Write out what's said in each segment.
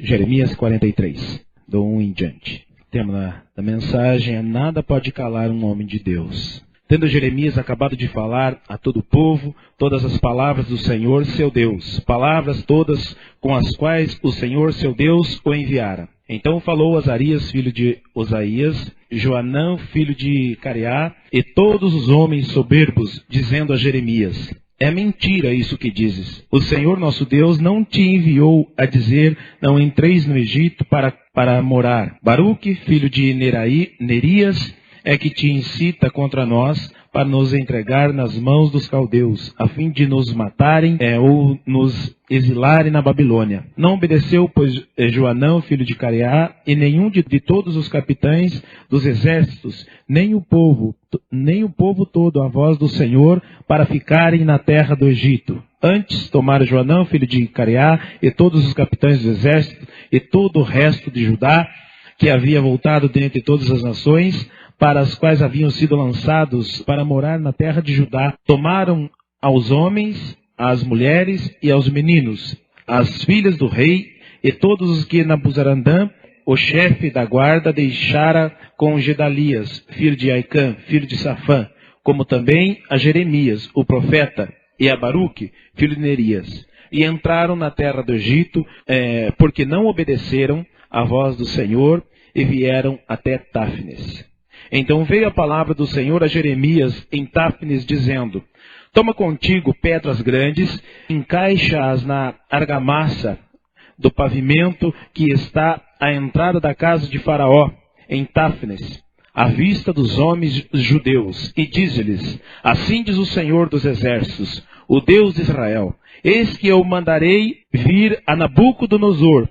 Jeremias 43, do 1 em diante. O tema da mensagem é: nada pode calar um homem de Deus. Tendo Jeremias acabado de falar a todo o povo todas as palavras do Senhor seu Deus, palavras todas com as quais o Senhor seu Deus o enviara. Então falou Azarias, filho de Osaías, Joanã, filho de Careá, e todos os homens soberbos, dizendo a Jeremias: é mentira isso que dizes. O Senhor nosso Deus não te enviou a dizer: não entreis no Egito para morar. Baruque, filho de Nerias, é que te incita contra nós para nos entregar nas mãos dos caldeus, a fim de nos matarem ou nos exilarem na Babilônia. Não obedeceu, pois, Joanã, filho de Careá, e nenhum de todos os capitães dos exércitos, nem o povo todo, a voz do Senhor, para ficarem na terra do Egito. Antes tomaram Joanã, filho de Careá, e todos os capitães do exército, e todo o resto de Judá, que havia voltado dentre todas as nações, para as quais haviam sido lançados para morar na terra de Judá. Tomaram aos homens, às mulheres e aos meninos, as filhas do rei, e todos os que Nabuzaradã, o chefe da guarda, deixara com Gedalias, filho de Aicã, filho de Safã, como também a Jeremias, o profeta, e a Baruque, filho de Nerias. E entraram na terra do Egito, porque não obedeceram à voz do Senhor, e vieram até Táfnis. Então veio a palavra do Senhor a Jeremias em Táfnis, dizendo: toma contigo pedras grandes, encaixa-as na argamassa do pavimento que está à entrada da casa de Faraó, em Táfnis, à vista dos homens judeus, e dize-lhes: assim diz o Senhor dos exércitos, o Deus de Israel: eis que eu mandarei vir a Nabucodonosor,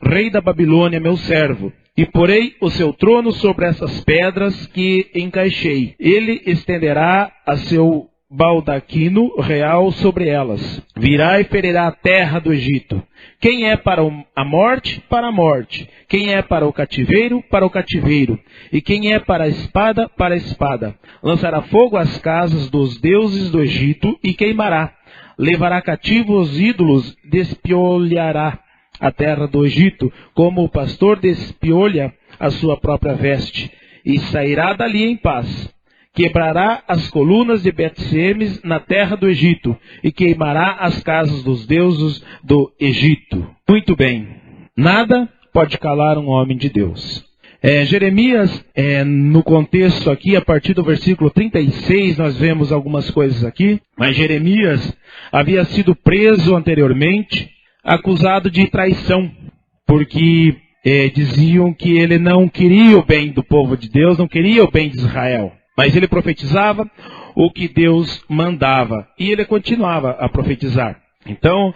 rei da Babilônia, meu servo, e porei o seu trono sobre essas pedras que encaixei. Ele estenderá a seu baldaquino real sobre elas. Virá e ferirá a terra do Egito. Quem é para a morte, para a morte. Quem é para o cativeiro, para o cativeiro. E quem é para a espada. Lançará fogo às casas dos deuses do Egito e queimará. Levará cativo os ídolos, despiolhará a terra do Egito, como o pastor despiolha a sua própria veste, e sairá dali em paz. Quebrará as colunas de Bet-Semes na terra do Egito, e queimará as casas dos deuses do Egito. Muito bem, nada pode calar um homem de Deus. Jeremias, no contexto aqui, a partir do versículo 36, nós vemos algumas coisas aqui, mas Jeremias havia sido preso anteriormente, acusado de traição, porque diziam que ele não queria o bem do povo de Deus, não queria o bem de Israel. Mas ele profetizava o que Deus mandava, e ele continuava a profetizar. Então,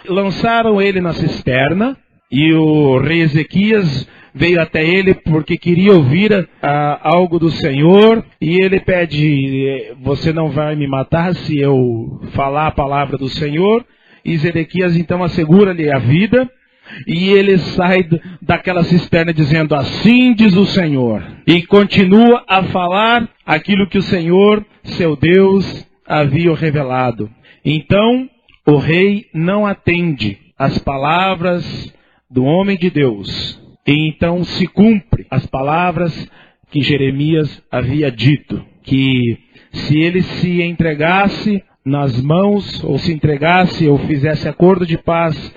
lançaram ele na cisterna, e o rei Ezequias veio até ele porque queria ouvir algo do Senhor, e ele pede: você não vai me matar se eu falar a palavra do Senhor? E Zedequias então assegura-lhe a vida, e ele sai daquela cisterna dizendo: assim diz o Senhor, e continua a falar aquilo que o Senhor, seu Deus, havia revelado. Então o rei não atende às palavras do homem de Deus, e então se cumpre as palavras que Jeremias havia dito, que se ele se entregasse nas mãos, ou se entregasse, ou fizesse acordo de paz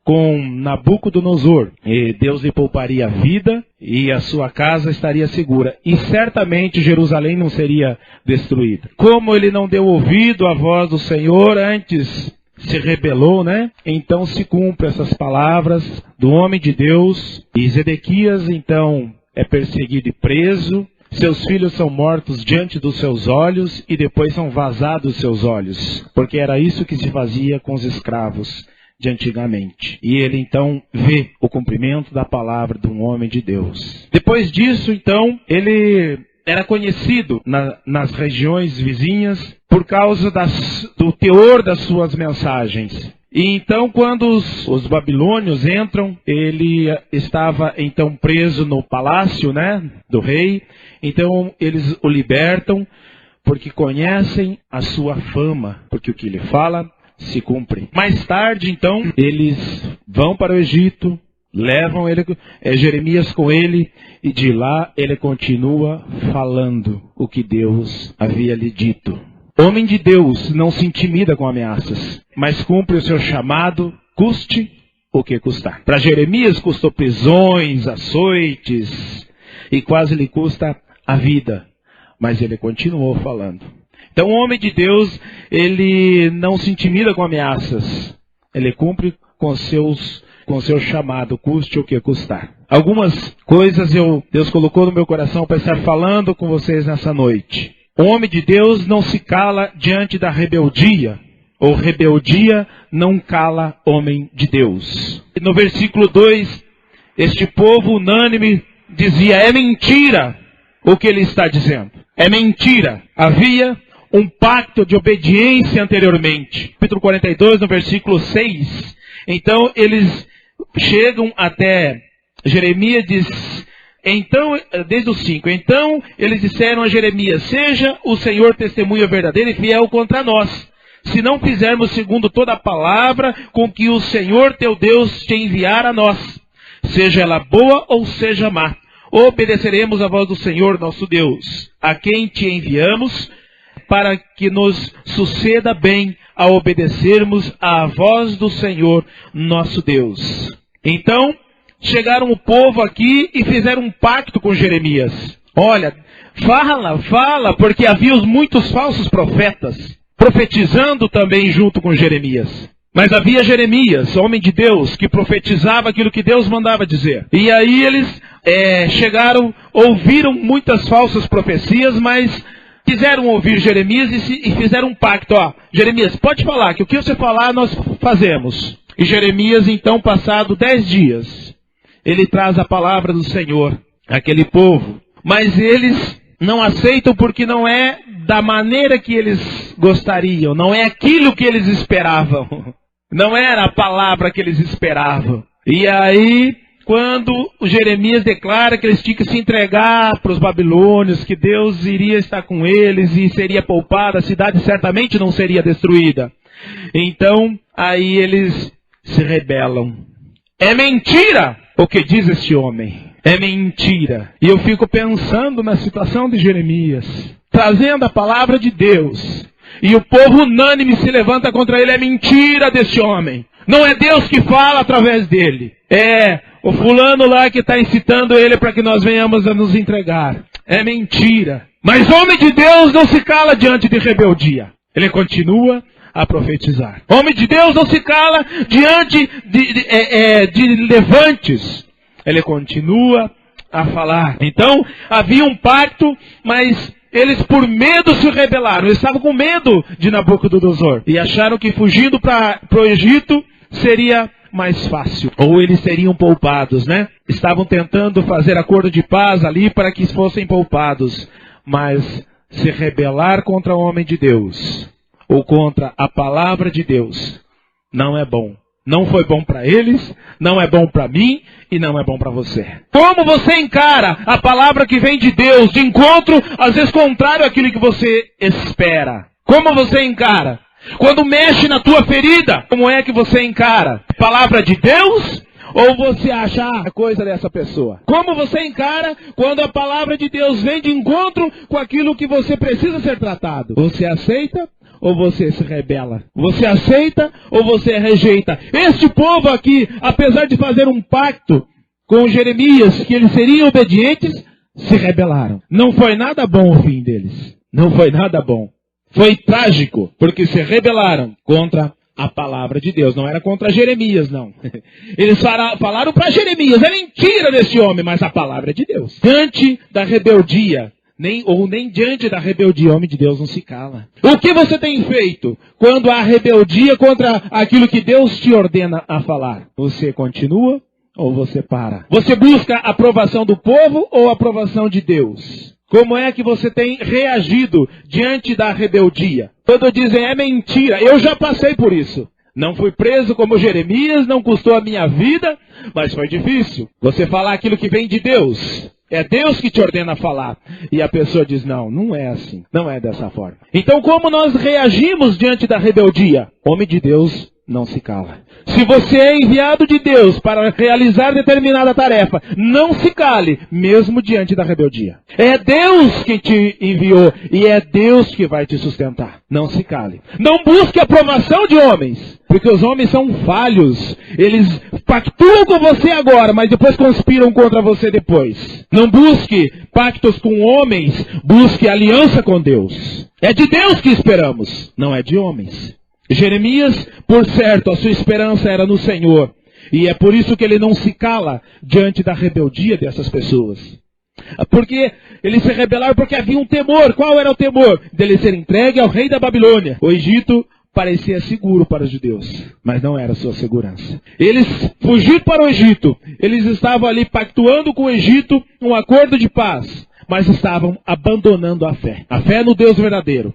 com Nabucodonosor, e Deus lhe pouparia a vida, e a sua casa estaria segura, e certamente Jerusalém não seria destruída. Como ele não deu ouvido à voz do Senhor, antes se rebelou, né? Então se cumpre essas palavras do homem de Deus, e Zedequias então é perseguido e preso. Seus filhos são mortos diante dos seus olhos, e depois são vazados seus olhos, porque era isso que se fazia com os escravos de antigamente. E ele então vê o cumprimento da palavra de um homem de Deus. Depois disso, então, ele era conhecido nas regiões vizinhas por causa do teor das suas mensagens. E então, quando os babilônios entram, ele estava então preso no palácio, né, do rei. Então eles o libertam, porque conhecem a sua fama, porque o que ele fala se cumpre. Mais tarde, então, eles vão para o Egito, Levam Jeremias com ele, e de lá ele continua falando o que Deus havia lhe dito. Homem de Deus não se intimida com ameaças, mas cumpre o seu chamado, custe o que custar. Para Jeremias custou prisões, açoites, e quase lhe custa a vida, mas ele continuou falando. Então o homem de Deus, ele não se intimida com ameaças, ele cumpre com seu chamado, custe o que custar. Algumas coisas Deus colocou no meu coração para estar falando com vocês nessa noite. O homem de Deus não se cala diante da rebeldia, ou rebeldia não cala homem de Deus. E no versículo 2, este povo unânime dizia, é mentira o que ele está dizendo. É mentira. Havia um pacto de obediência anteriormente. Capítulo 42, no versículo 6. Então eles chegam até Jeremias, diz, então, desde o 5, então eles disseram a Jeremias, seja o Senhor testemunha verdadeira e fiel contra nós, se não fizermos segundo toda a palavra com que o Senhor teu Deus te enviar a nós, seja ela boa ou seja má, obedeceremos a voz do Senhor nosso Deus, a quem te enviamos, para que nos suceda bem a obedecermos à voz do Senhor nosso Deus. Então, chegaram o povo aqui e fizeram um pacto com Jeremias. Olha, fala, porque havia muitos falsos profetas, profetizando também junto com Jeremias. Mas havia Jeremias, homem de Deus, que profetizava aquilo que Deus mandava dizer. E aí eles chegaram, ouviram muitas falsas profecias, mas quiseram ouvir Jeremias e fizeram um pacto. Ó, Jeremias, pode falar, que o que você falar nós fazemos. E Jeremias, então, passado 10 dias, ele traz a palavra do Senhor àquele povo. Mas eles não aceitam porque não é da maneira que eles gostariam. Não é aquilo que eles esperavam. Não era a palavra que eles esperavam. E aí, quando o Jeremias declara que eles tinham que se entregar para os babilônios, que Deus iria estar com eles e seria poupada, a cidade certamente não seria destruída. Então, aí eles se rebelam. É mentira o que diz este homem. É mentira. E eu fico pensando na situação de Jeremias, trazendo a palavra de Deus. E o povo unânime se levanta contra ele. É mentira deste homem. Não é Deus que fala através dele. É o fulano lá que está incitando ele para que nós venhamos a nos entregar. É mentira. Mas homem de Deus não se cala diante de rebeldia. Ele continua a profetizar. Homem de Deus não se cala diante de levantes. Ele continua a falar. Então, havia um pacto, mas eles por medo se rebelaram. Eles estavam com medo de Nabucodonosor. E acharam que fugindo para o Egito seria mais fácil. Ou eles seriam poupados, né? Estavam tentando fazer acordo de paz ali para que fossem poupados. Mas se rebelar contra o homem de Deus, ou contra a palavra de Deus, não é bom. Não foi bom para eles, não é bom para mim e não é bom para você. Como você encara a palavra que vem de Deus, de encontro, às vezes contrário àquilo que você espera? Como você encara? Quando mexe na tua ferida, como é que você encara? Palavra de Deus? Ou você acha a coisa dessa pessoa? Como você encara quando a palavra de Deus vem de encontro com aquilo que você precisa ser tratado? Você aceita ou você se rebela? Você aceita ou você rejeita? Este povo aqui, apesar de fazer um pacto com Jeremias, que eles seriam obedientes, se rebelaram. Não foi nada bom o fim deles. Não foi nada bom. Foi trágico, porque se rebelaram contra a palavra de Deus. Não era contra Jeremias, não. Eles falaram para Jeremias, é mentira desse homem, mas a palavra é de Deus. Diante da rebeldia, nem diante da rebeldia, o homem de Deus não se cala. O que você tem feito quando há rebeldia contra aquilo que Deus te ordena a falar? Você continua ou você para? Você busca a aprovação do povo ou a aprovação de Deus? Como é que você tem reagido diante da rebeldia? Quando dizem é mentira, eu já passei por isso. Não fui preso como Jeremias, não custou a minha vida, mas foi difícil. Você falar aquilo que vem de Deus. É Deus que te ordena a falar. E a pessoa diz, não é assim. Não é dessa forma. Então como nós reagimos diante da rebeldia? Homem de Deus não se cala. Se você é enviado de Deus para realizar determinada tarefa, não se cale, mesmo diante da rebeldia. É Deus que te enviou e é Deus que vai te sustentar. Não se cale. Não busque a aprovação de homens, porque os homens são falhos. Eles pactuam com você agora, mas depois conspiram contra você depois. Não busque pactos com homens, busque aliança com Deus. É de Deus que esperamos, não é de homens. Jeremias, por certo, a sua esperança era no Senhor. E é por isso que ele não se cala diante da rebeldia dessas pessoas. Porque eles se rebelaram porque havia um temor. Qual era o temor? Dele ser entregue ao rei da Babilônia. O Egito parecia seguro para os judeus, mas não era sua segurança. Eles fugiram para o Egito. Eles estavam ali pactuando com o Egito um acordo de paz, mas estavam abandonando a fé no Deus verdadeiro.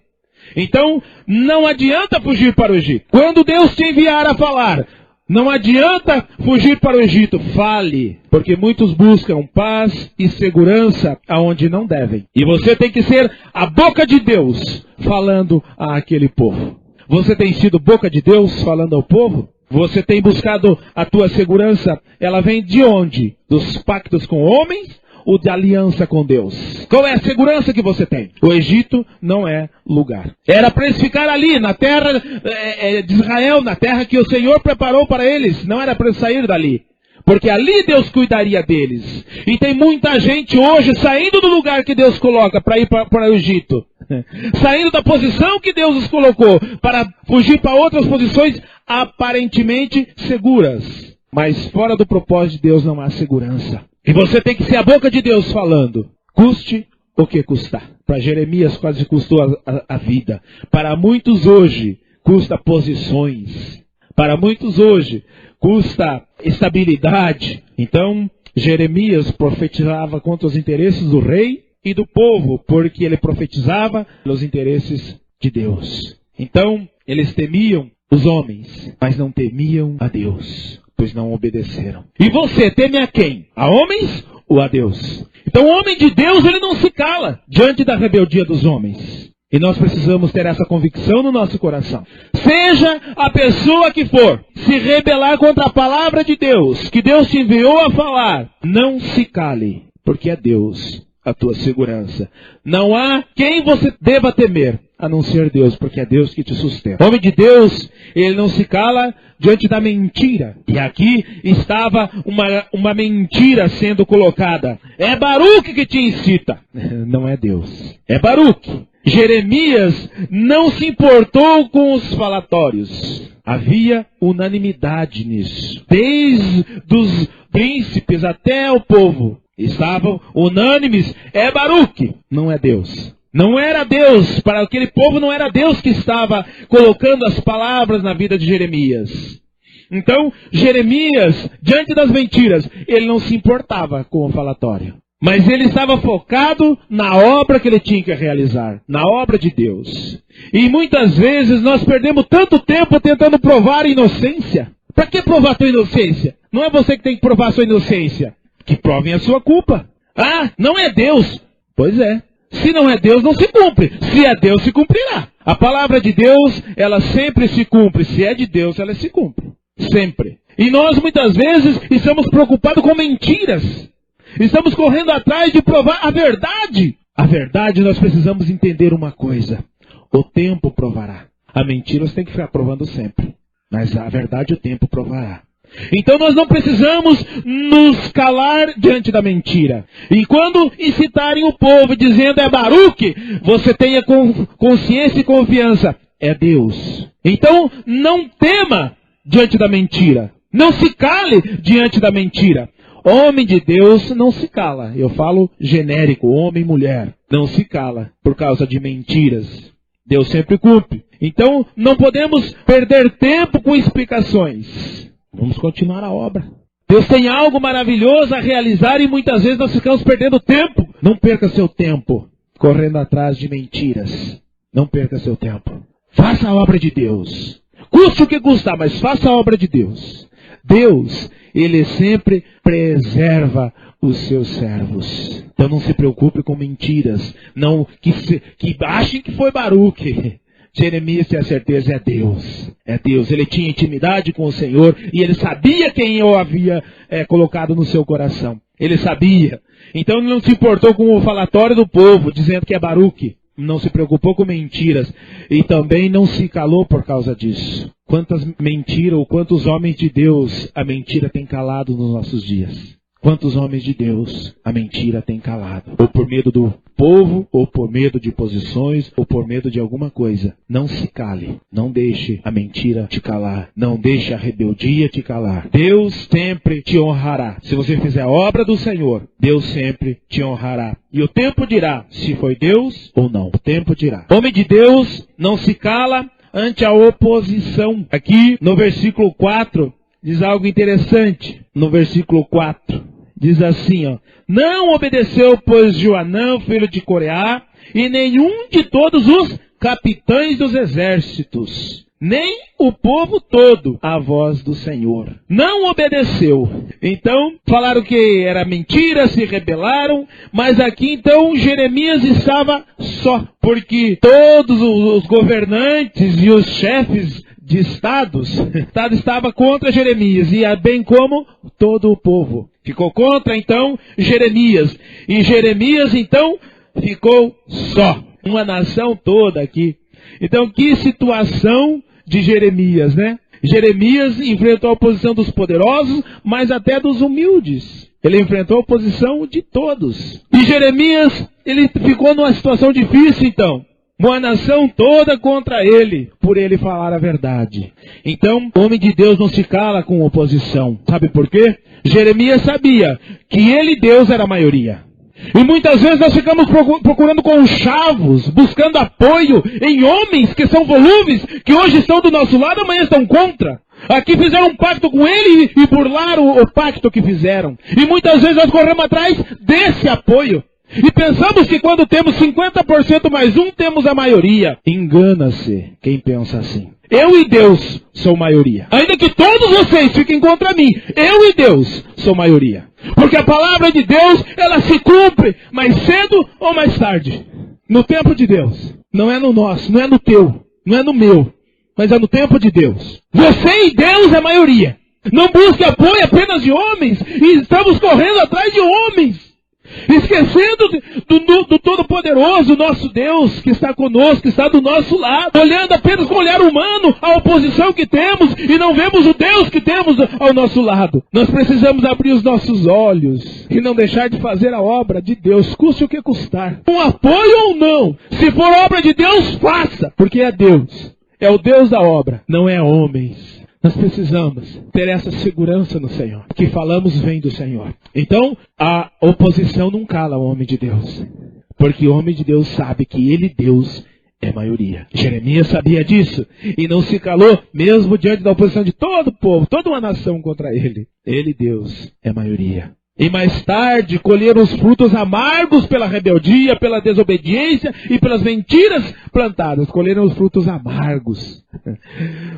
Então, não adianta fugir para o Egito. Quando Deus te enviar a falar, não adianta fugir para o Egito. Fale, porque muitos buscam paz e segurança aonde não devem. E você tem que ser a boca de Deus falando àquele povo. Você tem sido boca de Deus falando ao povo? Você tem buscado a tua segurança? Ela vem de onde? Dos pactos com homens? Ou de aliança com Deus? Qual é a segurança que você tem? O Egito não é lugar. Era para eles ficar ali, na terra de Israel, na terra que o Senhor preparou para eles. Não era para eles sair dali. Porque ali Deus cuidaria deles. E tem muita gente hoje saindo do lugar que Deus coloca para ir para o Egito. Saindo da posição que Deus os colocou para fugir para outras posições aparentemente seguras. Mas fora do propósito de Deus não há segurança. E você tem que ser a boca de Deus falando, custe o que custar. Para Jeremias quase custou a vida. Para muitos hoje, custa posições. Para muitos hoje, custa estabilidade. Então, Jeremias profetizava contra os interesses do rei e do povo, porque ele profetizava pelos interesses de Deus. Então, eles temiam os homens, mas não temiam a Deus, pois não obedeceram. E você teme a quem? A homens ou a Deus? Então o homem de Deus, ele não se cala diante da rebeldia dos homens. E nós precisamos ter essa convicção no nosso coração. Seja a pessoa que for, se rebelar contra a palavra de Deus, que Deus te enviou a falar, não se cale, porque é Deus a tua segurança. Não há quem você deva temer, a não ser Deus, porque é Deus que te sustenta. O homem de Deus, ele não se cala diante da mentira. E aqui estava uma mentira sendo colocada. É Baruque que te incita. Não é Deus. É Baruque. Jeremias não se importou com os falatórios. Havia unanimidade nisso. Desde os príncipes até o povo estavam unânimes. É Baruque. Não é Deus. Não era Deus, para aquele povo não era Deus que estava colocando as palavras na vida de Jeremias. Então, Jeremias, diante das mentiras, ele não se importava com o falatório. Mas ele estava focado na obra que ele tinha que realizar, na obra de Deus. E muitas vezes nós perdemos tanto tempo tentando provar a inocência. Para que provar a tua inocência? Não é você que tem que provar a sua inocência. Que provem a sua culpa. Ah, não é Deus. Pois é. Se não é Deus, não se cumpre. Se é Deus, se cumprirá. A palavra de Deus, ela sempre se cumpre. Se é de Deus, ela se cumpre. Sempre. E nós, muitas vezes, estamos preocupados com mentiras. Estamos correndo atrás de provar a verdade. A verdade, nós precisamos entender uma coisa. O tempo provará. A mentira você tem que ficar provando sempre. Mas a verdade, o tempo provará. Então nós não precisamos nos calar diante da mentira. E quando incitarem o povo dizendo é Baruque, você tenha consciência e confiança. É Deus. Então não tema diante da mentira. Não se cale diante da mentira. Homem de Deus não se cala. Eu falo genérico, homem e mulher. Não se cala por causa de mentiras. Deus sempre cumpre. Então não podemos perder tempo com explicações. Vamos continuar a obra. Deus tem algo maravilhoso a realizar e muitas vezes nós ficamos perdendo tempo. Não perca seu tempo correndo atrás de mentiras. Não perca seu tempo. Faça a obra de Deus. Custe o que custar, mas faça a obra de Deus. Deus, Ele sempre preserva os seus servos. Então não se preocupe com mentiras. Não que achem que foi Baruque. Jeremias tinha certeza, é Deus. É Deus. Ele tinha intimidade com o Senhor e ele sabia quem o havia colocado no seu coração. Ele sabia. Então ele não se importou com o falatório do povo, dizendo que é Baruque. Não se preocupou com mentiras. E também não se calou por causa disso. Quantas mentiras, ou quantos homens de Deus a mentira tem calado nos nossos dias? Quantos homens de Deus a mentira tem calado? Ou por medo do povo, ou por medo de posições, ou por medo de alguma coisa. Não se cale. Não deixe a mentira te calar. Não deixe a rebeldia te calar. Deus sempre te honrará. Se você fizer a obra do Senhor, Deus sempre te honrará. E o tempo dirá se foi Deus ou não. O tempo dirá. Homem de Deus não se cala ante a oposição. Aqui no versículo 4... diz algo interessante, no versículo 4, diz assim, ó: não obedeceu, pois, Joanã, filho de Coreá, e nenhum de todos os capitães dos exércitos, nem o povo todo, à voz do Senhor. Não obedeceu. Então, falaram que era mentira, se rebelaram, mas aqui então Jeremias estava só, porque todos os governantes e os chefes de estados, o estado estava contra Jeremias, e bem como todo o povo. Ficou contra, então, Jeremias. E Jeremias, então, ficou só. Uma nação toda aqui. Então, que situação de Jeremias, né? Jeremias enfrentou a oposição dos poderosos, mas até dos humildes. Ele enfrentou a oposição de todos. E Jeremias, ele ficou numa situação difícil, então. Uma nação toda contra ele, por ele falar a verdade. Então, o homem de Deus não se cala com oposição. Sabe por quê? Jeremias sabia que ele e Deus era a maioria. E muitas vezes nós ficamos procurando conchavos, buscando apoio em homens que são volúveis, que hoje estão do nosso lado, amanhã estão contra. Aqui fizeram um pacto com ele e burlaram o pacto que fizeram. E muitas vezes nós corremos atrás desse apoio. E pensamos que quando temos 50% mais um, temos a maioria. Engana-se quem pensa assim. Eu e Deus sou maioria. Ainda que todos vocês fiquem contra mim, eu e Deus sou maioria. Porque a palavra de Deus, ela se cumpre mais cedo ou mais tarde. No tempo de Deus. Não é no nosso, não é no teu, não é no meu, mas é no tempo de Deus. Você e Deus é maioria. Não busque apoio apenas de homens, e estamos correndo atrás de homens. Esquecendo do Todo-Poderoso, nosso Deus, que está conosco, que está do nosso lado, olhando apenas com o olhar humano a oposição que temos, e não vemos o Deus que temos ao nosso lado. Nós precisamos abrir os nossos olhos, e não deixar de fazer a obra de Deus, custe o que custar. Com apoio ou não, se for obra de Deus, faça, porque é Deus. É o Deus da obra, não é homens. Nós precisamos ter essa segurança no Senhor. Que falamos vem do Senhor. Então, a oposição não cala o homem de Deus. Porque o homem de Deus sabe que ele, Deus, é maioria. Jeremias sabia disso. E não se calou, mesmo diante da oposição de todo o povo, toda uma nação contra ele. Ele, Deus, é maioria. E mais tarde colheram os frutos amargos pela rebeldia, pela desobediência e pelas mentiras plantadas. Colheram os frutos amargos.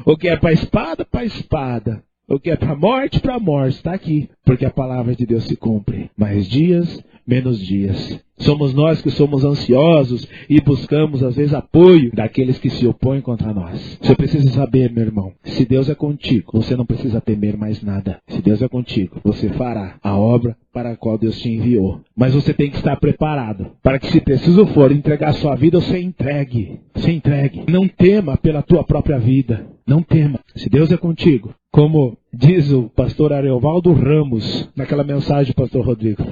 O que é para a espada, para a espada. O que é para a morte, está aqui. Porque a palavra de Deus se cumpre. Mais dias, menos dias. Somos nós que somos ansiosos e buscamos, às vezes, apoio daqueles que se opõem contra nós. Você precisa saber, meu irmão, se Deus é contigo, você não precisa temer mais nada. Se Deus é contigo, você fará a obra para a qual Deus te enviou. Mas você tem que estar preparado para que, se preciso for, entregar sua vida, você entregue. Se entregue. Não tema pela tua própria vida. Não tema. Se Deus é contigo, como diz o pastor Ariovaldo Ramos, naquela mensagem do pastor Rodrigo,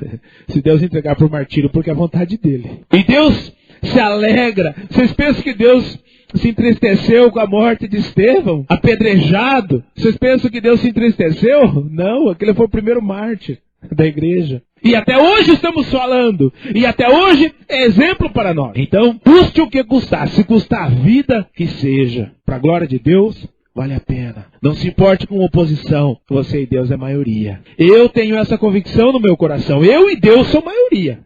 se Deus entregar para o martírio, porque é a vontade dele. E Deus se alegra. Vocês pensam que Deus se entristeceu com a morte de Estevão, apedrejado? Vocês pensam que Deus se entristeceu? Não, aquele foi o primeiro mártir da igreja. E até hoje estamos falando. E até hoje é exemplo para nós. Então, custe o que custar. Se custar a vida, que seja. Para a glória de Deus, vale a pena. Não se importe com oposição. Você e Deus é maioria. Eu tenho essa convicção no meu coração. Eu e Deus sou maioria.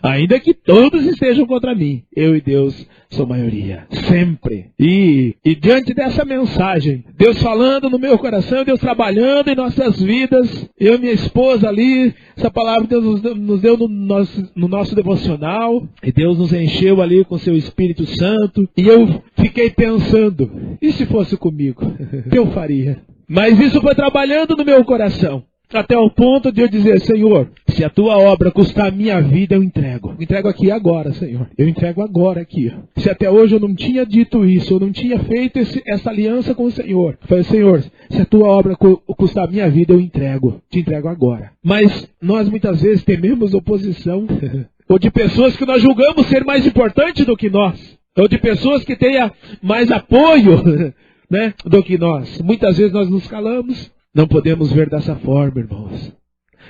Ainda que todos estejam contra mim, eu e Deus sou maioria. Sempre. E diante dessa mensagem, Deus falando no meu coração, Deus trabalhando em nossas vidas, eu e minha esposa ali, essa palavra Deus nos deu no nosso devocional, e Deus nos encheu ali com seu Espírito Santo, e eu fiquei pensando, e se fosse comigo? O que eu faria? Mas isso foi trabalhando no meu coração. Até o ponto de eu dizer, Senhor, se a tua obra custar a minha vida, eu entrego. Eu entrego aqui agora, Senhor. Eu entrego agora aqui. Se até hoje eu não tinha dito isso, eu não tinha feito essa aliança com o Senhor. Eu falei, Senhor, se a tua obra custar a minha vida, eu entrego. Te entrego agora. Mas nós muitas vezes tememos oposição. Ou de pessoas que nós julgamos ser mais importantes do que nós. Ou de pessoas que tenham mais apoio, né, do que nós. Muitas vezes nós nos calamos. Não podemos ver dessa forma, irmãos.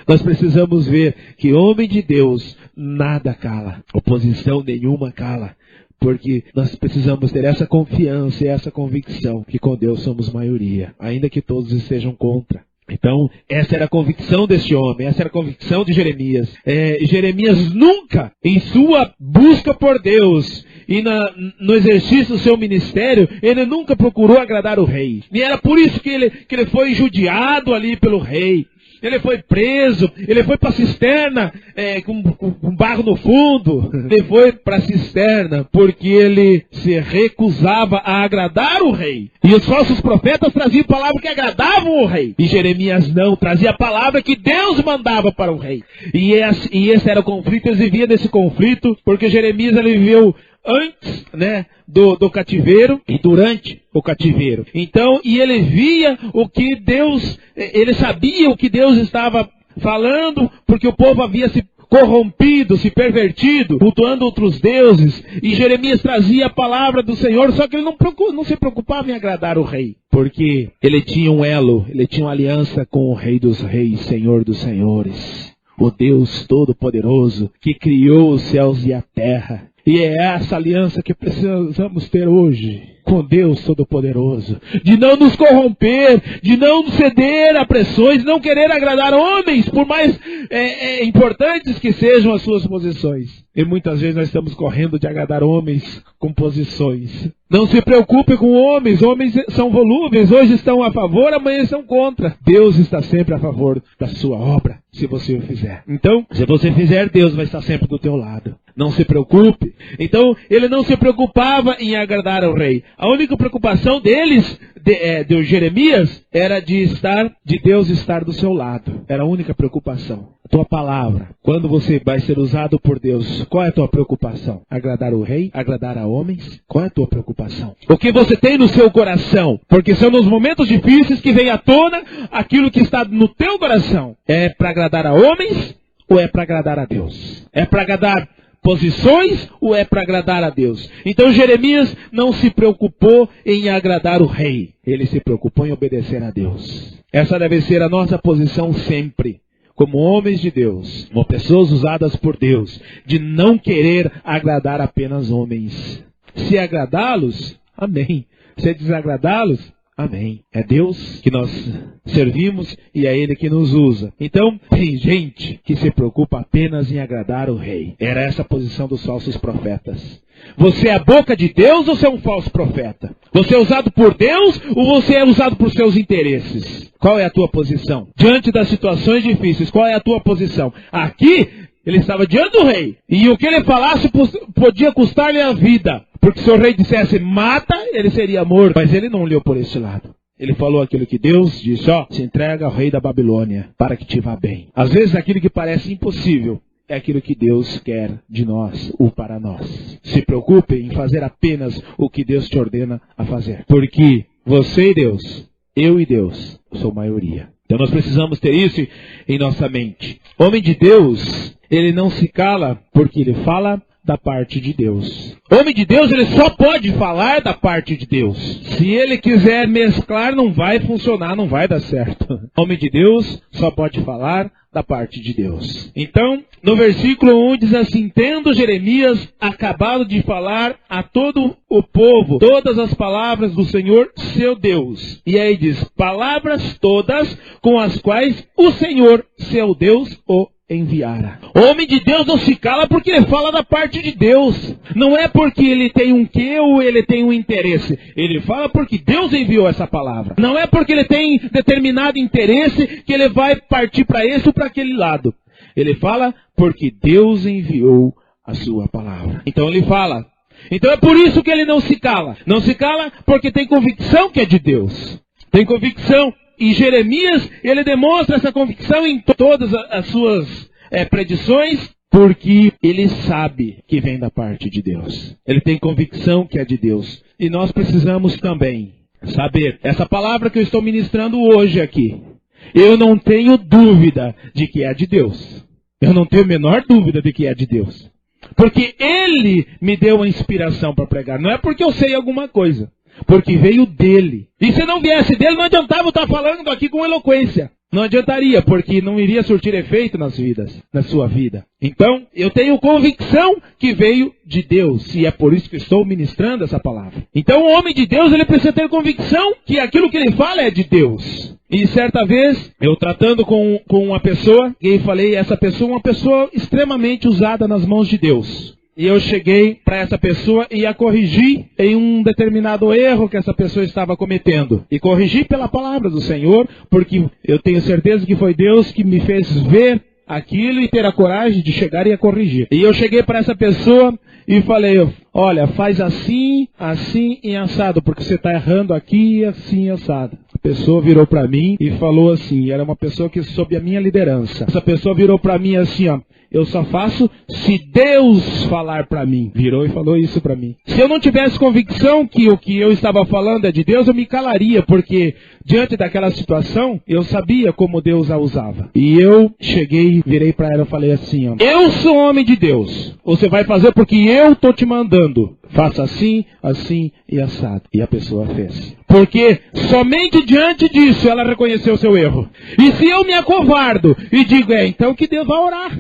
Nós precisamos ver que homem de Deus nada cala. Oposição nenhuma cala. Porque nós precisamos ter essa confiança e essa convicção que com Deus somos maioria. Ainda que todos estejam contra. Então, essa era a convicção deste homem. Essa era a convicção de Jeremias. Jeremias nunca, em sua busca por Deus e no exercício do seu ministério, ele nunca procurou agradar o rei. E era por isso que ele foi judiado ali pelo rei. Ele foi preso, ele foi para a cisterna com barro no fundo. Ele foi para a cisterna porque ele se recusava a agradar o rei. E os falsos profetas traziam palavras que agradavam o rei. E Jeremias não, trazia a palavra que Deus mandava para o rei. E esse era o conflito, eles viviam nesse conflito, porque Jeremias ele viveu antes, né, do cativeiro e durante o cativeiro. Então, e ele via o que Deus, ele sabia o que Deus estava falando, porque o povo havia se corrompido, se pervertido, cultuando outros deuses. E Jeremias trazia a palavra do Senhor, só que ele não se preocupava em agradar o rei. Porque ele tinha um elo, ele tinha uma aliança com o Rei dos Reis, Senhor dos Senhores. O Deus Todo-Poderoso, que criou os céus e a terra. E é essa aliança que precisamos ter hoje com Deus Todo-Poderoso. De não nos corromper, de não ceder a pressões, não querer agradar homens, por mais importantes que sejam as suas posições. E muitas vezes nós estamos correndo de agradar homens com posições. Não se preocupe com homens são volúveis, hoje estão a favor, amanhã estão contra. Deus está sempre a favor da sua obra, se você o fizer. Então, se você fizer, Deus vai estar sempre do teu lado. Não se preocupe. Então, ele não se preocupava em agradar ao rei. A única preocupação deles, de Jeremias, era de Deus estar do seu lado. Era a única preocupação. A tua palavra, quando você vai ser usado por Deus, qual é a tua preocupação? Agradar o rei? Agradar a homens? Qual é a tua preocupação? O que você tem no seu coração? Porque são nos momentos difíceis que vem à tona aquilo que está no teu coração. É para agradar a homens ou é para agradar a Deus? É para agradar posições ou é para agradar a Deus? Então Jeremias não se preocupou em agradar o rei. Ele se preocupou em obedecer a Deus. Essa deve ser a nossa posição sempre. Como homens de Deus, como pessoas usadas por Deus, de não querer agradar apenas homens. Se agradá-los, amém. Se desagradá-los, amém. É Deus que nós servimos e é Ele que nos usa. Então, tem gente que se preocupa apenas em agradar o rei. Era essa a posição dos falsos profetas. Você é a boca de Deus ou você é um falso profeta? Você é usado por Deus ou você é usado por seus interesses? Qual é a tua posição? Diante das situações difíceis, qual é a tua posição? Aqui, ele estava diante do rei. E o que ele falasse podia custar-lhe a vida. Porque se o rei dissesse mata, ele seria morto. Mas ele não olhou por esse lado. Ele falou aquilo que Deus disse, se entrega ao rei da Babilônia, para que te vá bem. Às vezes aquilo que parece impossível, é aquilo que Deus quer de nós ou para nós. Se preocupe em fazer apenas o que Deus te ordena a fazer. Porque você e Deus, eu e Deus, sou maioria. Então nós precisamos ter isso em nossa mente. Homem de Deus, ele não se cala porque ele fala da parte de Deus. O homem de Deus, ele só pode falar da parte de Deus. Se ele quiser mesclar, não vai funcionar, não vai dar certo. O homem de Deus só pode falar da parte de Deus. Então, no versículo 1 diz assim: tendo Jeremias acabado de falar a todo o povo todas as palavras do Senhor seu Deus. E aí diz, palavras todas com as quais o Senhor seu Deus o enviara. O homem de Deus não se cala porque ele fala da parte de Deus. Não é porque ele tem um quê ou ele tem um interesse. Ele fala porque Deus enviou essa palavra. Não é porque ele tem determinado interesse que ele vai partir para esse ou para aquele lado. Ele fala porque Deus enviou a sua palavra. Então ele fala. Então é por isso que ele não se cala. Não se cala porque tem convicção que é de Deus. Tem convicção. E Jeremias, ele demonstra essa convicção em todas as suas predições, porque ele sabe que vem da parte de Deus. Ele tem convicção que é de Deus. E nós precisamos também saber, essa palavra que eu estou ministrando hoje aqui, eu não tenho dúvida de que é de Deus. Eu não tenho a menor dúvida de que é de Deus. Porque Ele me deu a inspiração para pregar. Não é porque eu sei alguma coisa. Porque veio dele. E se não viesse dele, não adiantava eu estar falando aqui com eloquência. Não adiantaria, porque não iria surtir efeito nas vidas, na sua vida. Então, eu tenho convicção que veio de Deus. E é por isso que estou ministrando essa palavra. Então, o homem de Deus, ele precisa ter convicção que aquilo que ele fala é de Deus. E certa vez, eu tratando com uma pessoa, e falei, essa pessoa é uma pessoa extremamente usada nas mãos de Deus. E eu cheguei para essa pessoa e a corrigi em um determinado erro que essa pessoa estava cometendo. E corrigi pela palavra do Senhor, porque eu tenho certeza que foi Deus que me fez ver aquilo e ter a coragem de chegar e a corrigir. E eu cheguei para essa pessoa e falei, olha, faz assim, assim e assado, porque você está errando aqui, assim e assado. A pessoa virou para mim e falou assim, era uma pessoa que sob a minha liderança. Essa pessoa virou para mim assim, ó, eu só faço se Deus falar para mim. Virou e falou isso para mim. Se eu não tivesse convicção que o que eu estava falando é de Deus, eu me calaria, porque diante daquela situação, eu sabia como Deus a usava. E eu cheguei, virei para ela e falei assim, ó, eu sou homem de Deus. Você vai fazer porque eu estou te mandando. Faça assim, assim e assado. E a pessoa fez. Porque somente diante disso ela reconheceu seu erro. E se eu me acovardo e digo, então que Deus vai orar.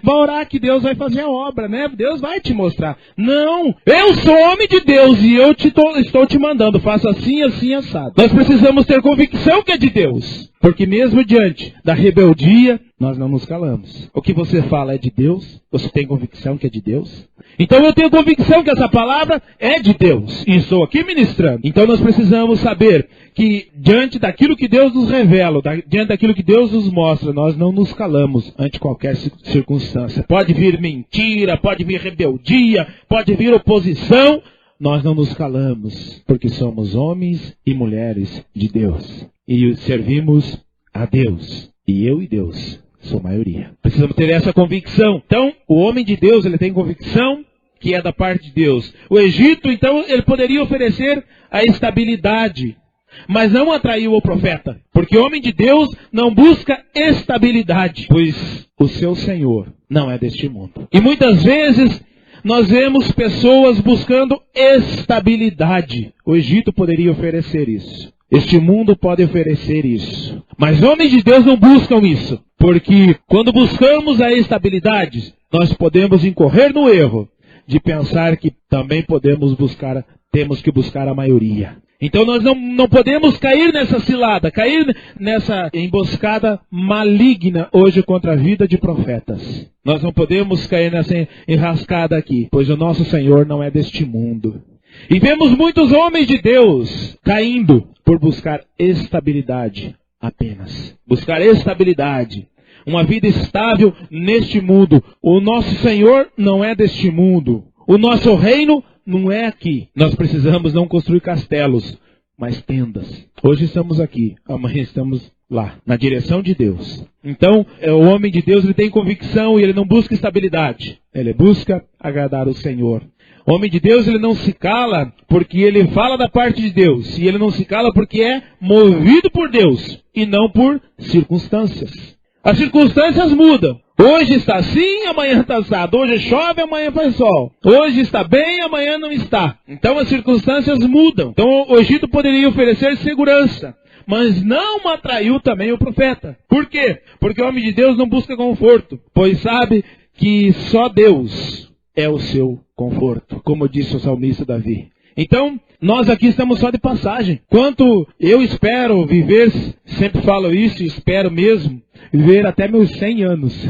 Vai orar que Deus vai fazer a obra, né? Deus vai te mostrar. Não, eu sou homem de Deus e eu estou te mandando. Faça assim, assim, assado. Nós precisamos ter convicção que é de Deus. Porque mesmo diante da rebeldia, nós não nos calamos. O que você fala é de Deus? Você tem convicção que é de Deus? Então eu tenho convicção que essa palavra é de Deus. E estou aqui ministrando. Então nós precisamos saber que diante daquilo que Deus nos revela, diante daquilo que Deus nos mostra, nós não nos calamos ante qualquer circunstância. Pode vir mentira, pode vir rebeldia, pode vir oposição. Nós não nos calamos, porque somos homens e mulheres de Deus. E servimos a Deus. E eu e Deus sou maioria. Precisamos ter essa convicção. Então, o homem de Deus, ele tem convicção que é da parte de Deus. O Egito, então, ele poderia oferecer a estabilidade, mas não atraiu o profeta. Porque o homem de Deus não busca estabilidade, pois o seu Senhor não é deste mundo. E muitas vezes nós vemos pessoas buscando estabilidade. O Egito poderia oferecer isso. Este mundo pode oferecer isso. Mas homens de Deus não buscam isso. Porque quando buscamos a estabilidade, nós podemos incorrer no erro de pensar que também temos que buscar a maioria. Então nós não podemos cair nessa cilada, cair nessa emboscada maligna hoje contra a vida de profetas. Nós não podemos cair nessa enrascada aqui, pois o nosso Senhor não é deste mundo. E vemos muitos homens de Deus caindo por buscar estabilidade apenas. Buscar estabilidade. Uma vida estável neste mundo. O nosso Senhor não é deste mundo. O nosso reino não é aqui. Nós precisamos não construir castelos, mas tendas. Hoje estamos aqui, amanhã estamos lá, na direção de Deus. Então, o homem de Deus, ele tem convicção e ele não busca estabilidade. Ele busca agradar o Senhor. O homem de Deus, ele não se cala porque ele fala da parte de Deus. E ele não se cala porque é movido por Deus e não por circunstâncias. As circunstâncias mudam. Hoje está assim, amanhã está assado. Hoje chove, amanhã faz sol. Hoje está bem, amanhã não está. Então as circunstâncias mudam. Então o Egito poderia oferecer segurança, mas não atraiu também o profeta. Por quê? Porque o homem de Deus não busca conforto, pois sabe que só Deus é o seu conforto, como disse o salmista Davi. Então, nós aqui estamos só de passagem. Quanto eu espero viver, sempre falo isso, espero mesmo, viver até meus 100 anos.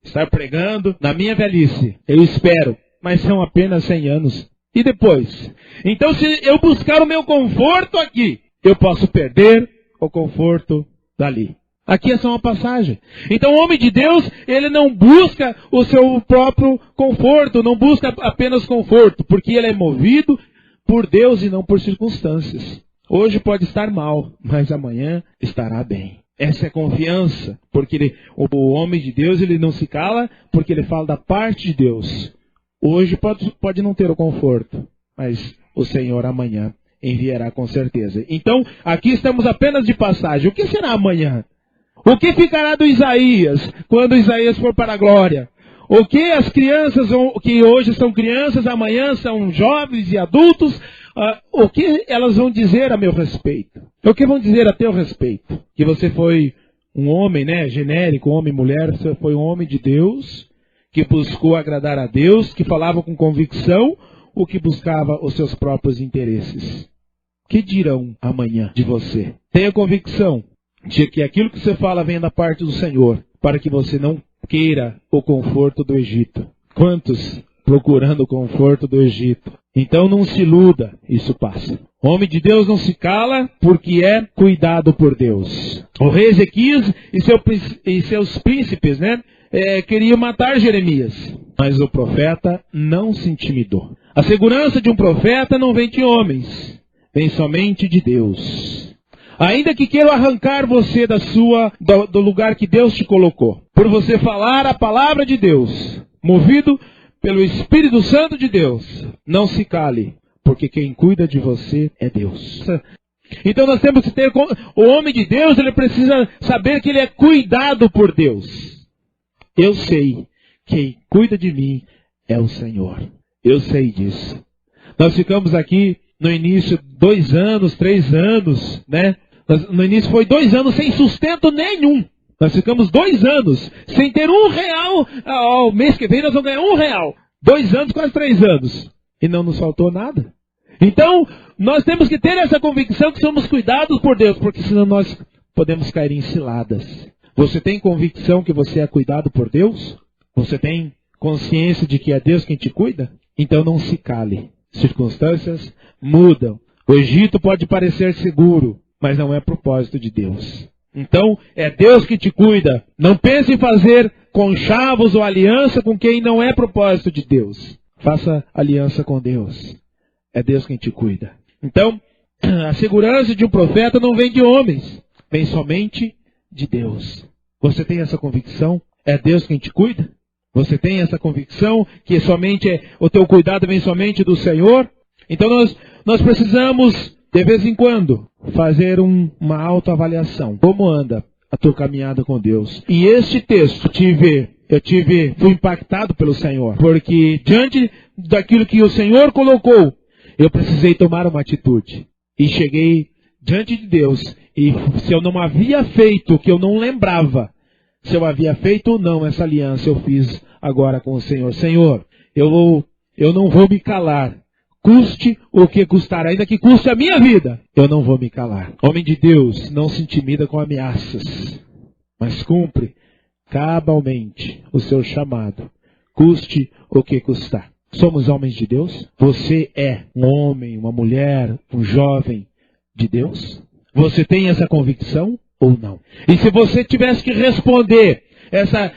Estar pregando na minha velhice, eu espero, mas são apenas 100 anos. E depois? Então, se eu buscar o meu conforto aqui, eu posso perder o conforto dali. Aqui é só uma passagem. Então o homem de Deus, ele não busca o seu próprio conforto, não busca apenas conforto, porque ele é movido por Deus e não por circunstâncias. Hoje pode estar mal, mas amanhã estará bem. Essa é confiança, porque o homem de Deus, ele não se cala, porque ele fala da parte de Deus. Hoje pode não ter o conforto, mas o Senhor amanhã enviará com certeza. Então, aqui estamos apenas de passagem. O que será amanhã? O que ficará do Isaías, quando Isaías for para a glória? O que as crianças, que hoje são crianças, amanhã são jovens e adultos, o que elas vão dizer a meu respeito? O que vão dizer a teu respeito? Que você foi um homem, genérico, homem e mulher, você foi um homem de Deus, que buscou agradar a Deus, que falava com convicção, ou que buscava os seus próprios interesses? Que dirão amanhã de você? Tenha convicção de que aquilo que você fala vem da parte do Senhor, para que você não queira o conforto do Egito. Quantos procurando o conforto do Egito? Então não se iluda, isso passa. O homem de Deus não se cala porque é cuidado por Deus. O rei Ezequias e seus príncipes, queriam matar Jeremias, mas o profeta não se intimidou. A segurança de um profeta não vem de homens, vem somente de Deus. Ainda que queiram arrancar você do lugar que Deus te colocou, por você falar a palavra de Deus, movido pelo Espírito Santo de Deus, não se cale, porque quem cuida de você é Deus. Então nós temos que ter, o homem de Deus, ele precisa saber que ele é cuidado por Deus. Eu sei, quem cuida de mim é o Senhor. Eu sei disso. Nós ficamos aqui no início 2 anos, 3 anos, No início foi 2 anos sem sustento nenhum. Nós ficamos 2 anos sem ter R$1. Ao mês que vem nós vamos ganhar R$1. 2 anos, quase 3 anos. E não nos faltou nada. Então, nós temos que ter essa convicção que somos cuidados por Deus, porque senão nós podemos cair em ciladas. Você tem convicção que você é cuidado por Deus? Você tem consciência de que é Deus quem te cuida? Então não se cale. Circunstâncias mudam. O Egito pode parecer seguro, mas não é propósito de Deus. Então, é Deus que te cuida. Não pense em fazer conchavos ou aliança com quem não é propósito de Deus. Faça aliança com Deus. É Deus quem te cuida. Então, a segurança de um profeta não vem de homens, vem somente de Deus. Você tem essa convicção? É Deus quem te cuida? Você tem essa convicção que somente o teu cuidado vem somente do Senhor? Então nós precisamos, de vez em quando, fazer uma autoavaliação. Como anda a tua caminhada com Deus? E este texto, fui impactado pelo Senhor. Porque diante daquilo que o Senhor colocou, eu precisei tomar uma atitude. E cheguei diante de Deus. E se eu não havia feito o que eu não lembrava, se eu havia feito ou não essa aliança, eu fiz agora com o Senhor. Senhor, eu não vou me calar. Custe o que custar, ainda que custe a minha vida, eu não vou me calar. Homem de Deus não se intimida com ameaças, mas cumpre cabalmente o seu chamado, custe o que custar. Somos homens de Deus? Você é um homem, uma mulher, um jovem de Deus? Você tem essa convicção ou não? E se você tivesse que responder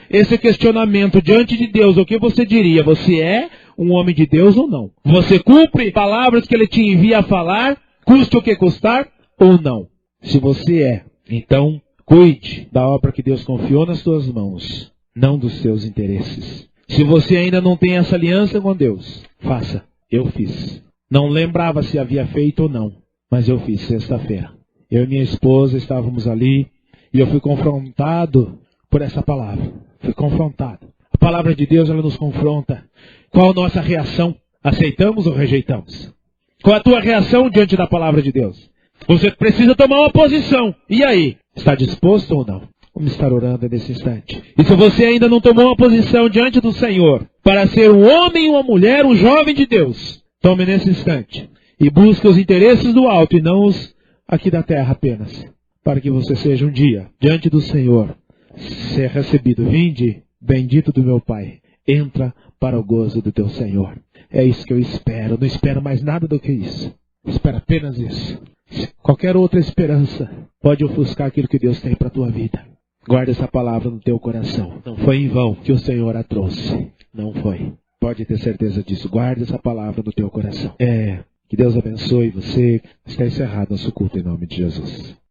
esse questionamento diante de Deus, o que você diria? Você é um homem de Deus ou não? Você cumpre palavras que Ele te envia a falar, custe o que custar ou não? Se você é, então cuide da obra que Deus confiou nas tuas mãos, não dos seus interesses. Se você ainda não tem essa aliança com Deus, faça. Eu fiz. Não lembrava se havia feito ou não, mas eu fiz sexta-feira. Eu e minha esposa estávamos ali e eu fui confrontado por essa palavra. Fui confrontado. A palavra de Deus, ela nos confronta. Qual a nossa reação? Aceitamos ou rejeitamos? Qual a tua reação diante da palavra de Deus? Você precisa tomar uma posição. E aí? Está disposto ou não? Vamos estar orando nesse instante. E se você ainda não tomou uma posição diante do Senhor, para ser um homem, uma mulher, um jovem de Deus, tome nesse instante. E busque os interesses do alto e não os aqui da terra apenas. Para que você seja um dia, diante do Senhor, ser recebido. Vinde, bendito do meu Pai. Entra para o gozo do teu Senhor. É isso que eu espero. Não espero mais nada do que isso. Espero apenas isso. Qualquer outra esperança pode ofuscar aquilo que Deus tem para a tua vida. Guarda essa palavra no teu coração. Não foi em vão que o Senhor a trouxe. Não foi. Pode ter certeza disso. Guarda essa palavra no teu coração. Que Deus abençoe você. Está encerrado nosso culto em nome de Jesus.